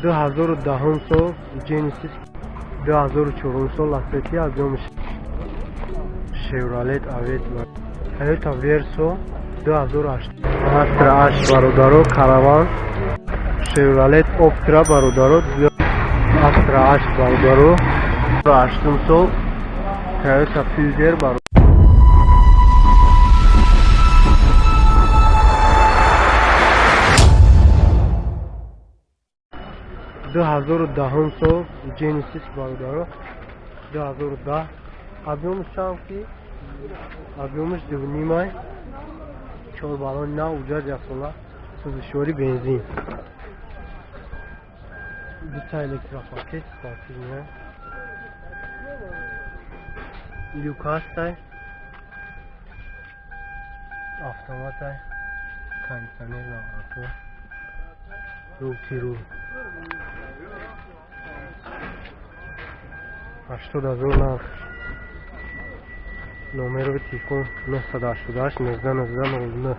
2010 سال جنسیس 2004 سال لاستیکی از جمله شیورالت اویت و تویوتا ورسو 2008 استرا 8 برادرو کاروان شیورالت اپترا برادرو استرا 8 برادرو 8 سال تویوتا فیلدر برادرو 2010 سال جنسیس برادرو 2010 объемش هم که объемش 2.5 ай 4 балон на уҷад яксола сӯзишворӣ бензин дута электропакет стартинг люкастай автоматай кондиционер навратор рултиру 80,000 нарх номерои телефон 988 19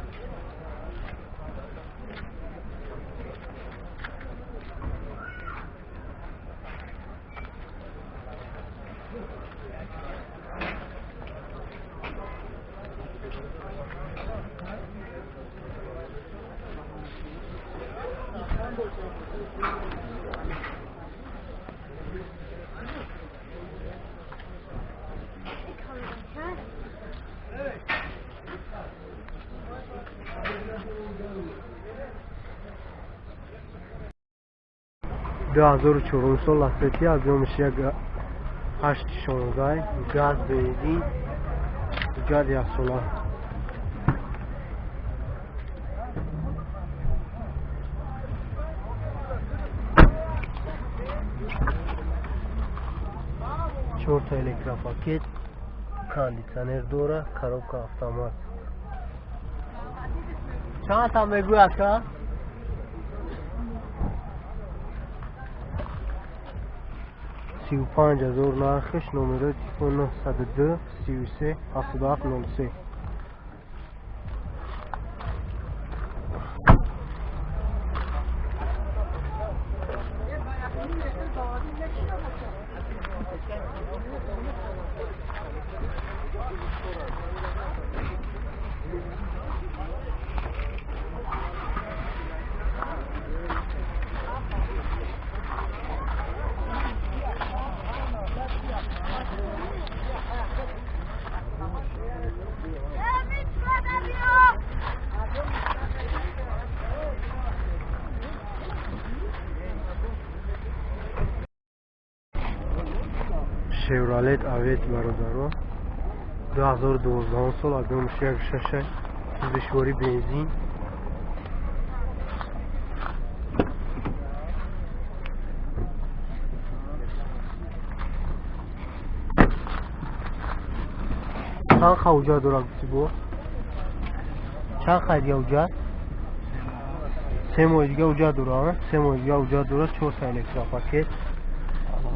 2004 سال لاستیکی объемش 8.16 газ бензин уҷад яксола чорта электропакет кондиционер дора коробка автомат чанд та мегӯяд ака 35,000 нархш номерои телефон 902 33 77 03 شیورالت اویت برادرو 2012 سال объемش 1.6 سوزشواری بنزین چند خوجه داره بو چند خیلی اوجد 3 ماه دیگه اوجد داره 3 ماه دیگه اوجد داره 4 تا الکتروپاکت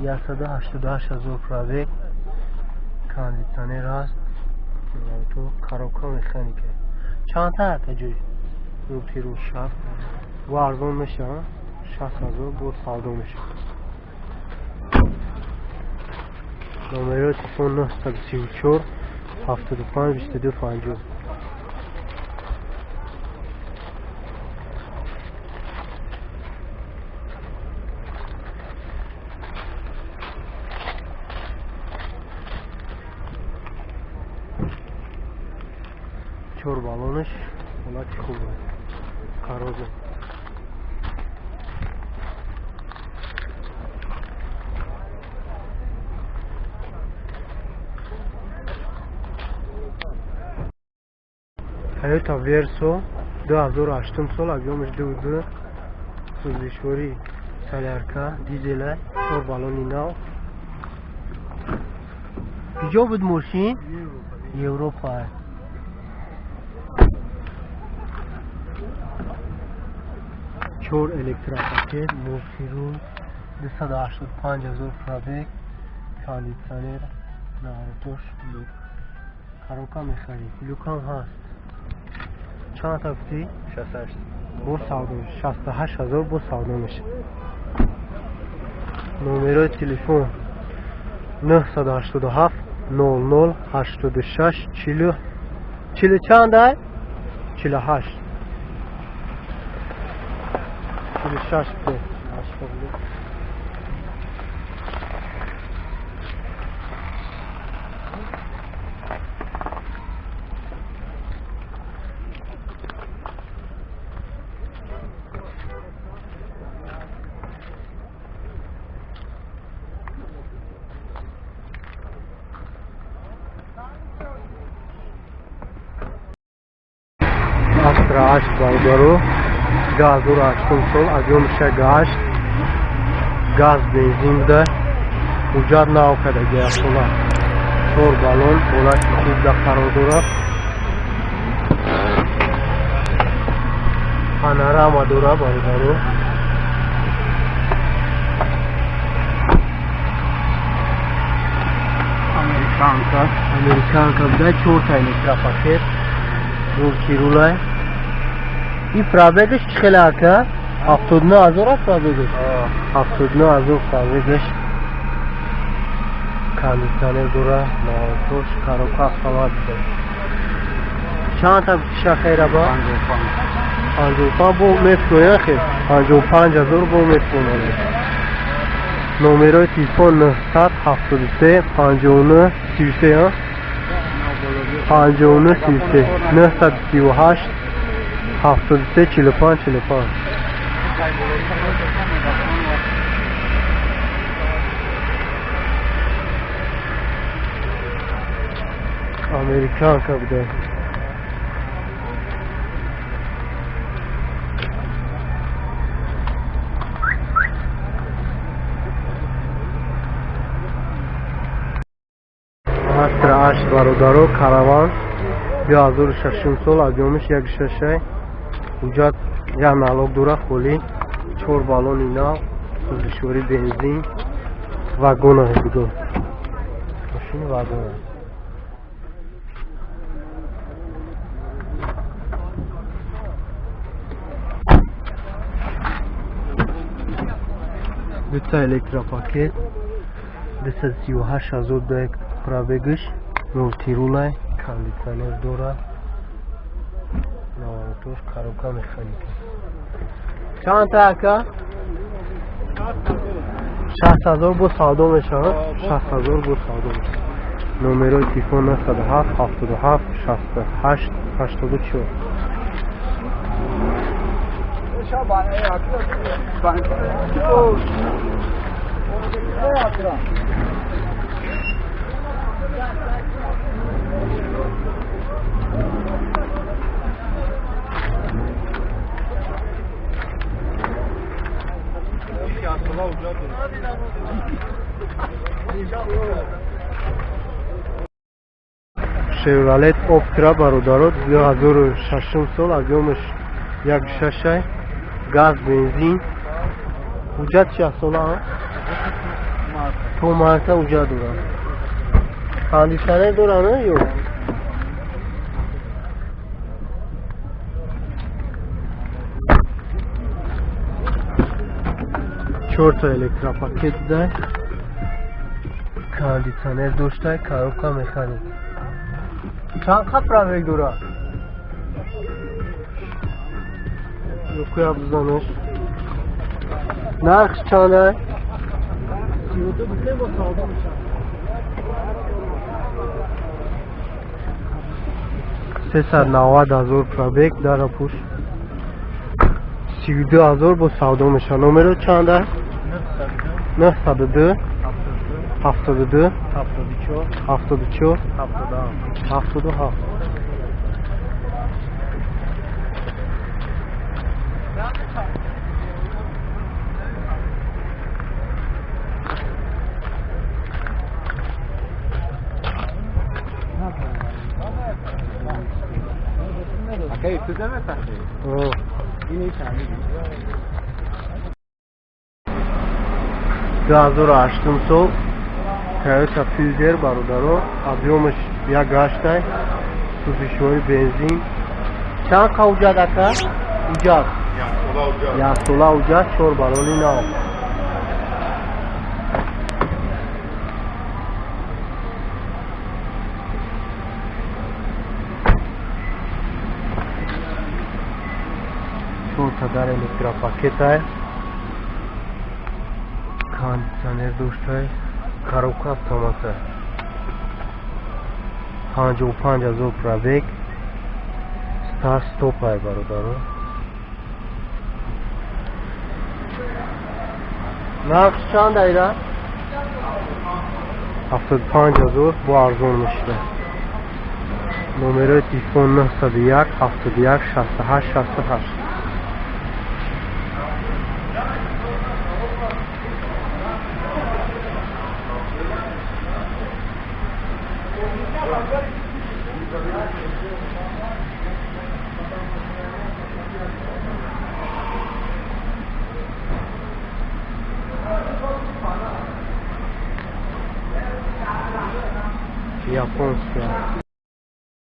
188,000 پرابگ کاندیسیونر هست تو коробка مکانیکه چند تا تجوی رو شب و ارزان میشه 60,000 با سودا میشه نمره تلفن 934 75 22 50 4 балонш ҳолати хуб аст қароза تویوتا ورسو 2008 سال объемш 2.2 сӯзишворӣ солярка дизелай 4 балони нав куҷо буд мошин европа 4 электропакет мултирул 285,000 пробег кондиционер навратор коробка механик люкам ҳаст чанд та гуфтӣ 68 бо савдо 68,000 бо савдо мешавад номерои телефон 987 00 86 40 чанд ай 48 46 8 бародару 2008 сол аз ёмиша гашт газ бензин буда ҳуҷҷат нав кардаги автола 4 баллон ҳолати хубда қарор дорад панорама дорад бародару американка буда 4 та электропакет рулай این پرابگش چخیلی اکا؟ 79,000 است پرابگش 79,000 پرابگش کاندیسیونر دوره نواتوش کاروکا خواهد بده چند تا پیشه خیره با؟ 55 با متر خیر 55,000 با متر نومرای تلفن 973 59 33 59 33 938 73 45 45 امریکان کا بوده Астра бародаро караван 2006 сол аз ёмиш 166 ҳуҷҷат як налог дора холи 4 баллони нав сӯзишвори бензин вагонаи буду машини вагона дута электропакет 238,000 дек пробегиш мултирулай кондиционер дора навантош коробка механика чанд та ака 60,000 бо савдо мешавад 60,000 бо савдо мешавад номерои телефон 97 77 68 84 Chevrolet Optra бародарот 2006 сол аз ёмиш 166 газ бензин ҳуҷҷат чанд сола то марта ҳуҷҷат дорад кондиционер дорад ё 4 تا электропакет дай кондиционер доштай коробка механик чанд қа пробег дорад ёкуя бизанаш нархш чанд ай 390,000 пробег дара пуш 32,000 бо савдо меша номеро чанд ай 972 72 74 77 Okay, tu deme taşı. Oh. Yine kendi. Газоро аштум сол Toyota Fielder бародаро объёмаш 1.8 сӯзишвори бензин чанд қа ҳуҷҷат ака ҳуҷҷат як сола ҳуҷҷат 4 баллони нав مادر الکتروپاکت आहे کاندیشنر دوست आहे کاروکا автомат आहे 55,000 пробег старт стоп आहे برادر نقش چند ایران 75,000 bu arzu olmuştu. Numara telefon 901 71 68 68. Japonska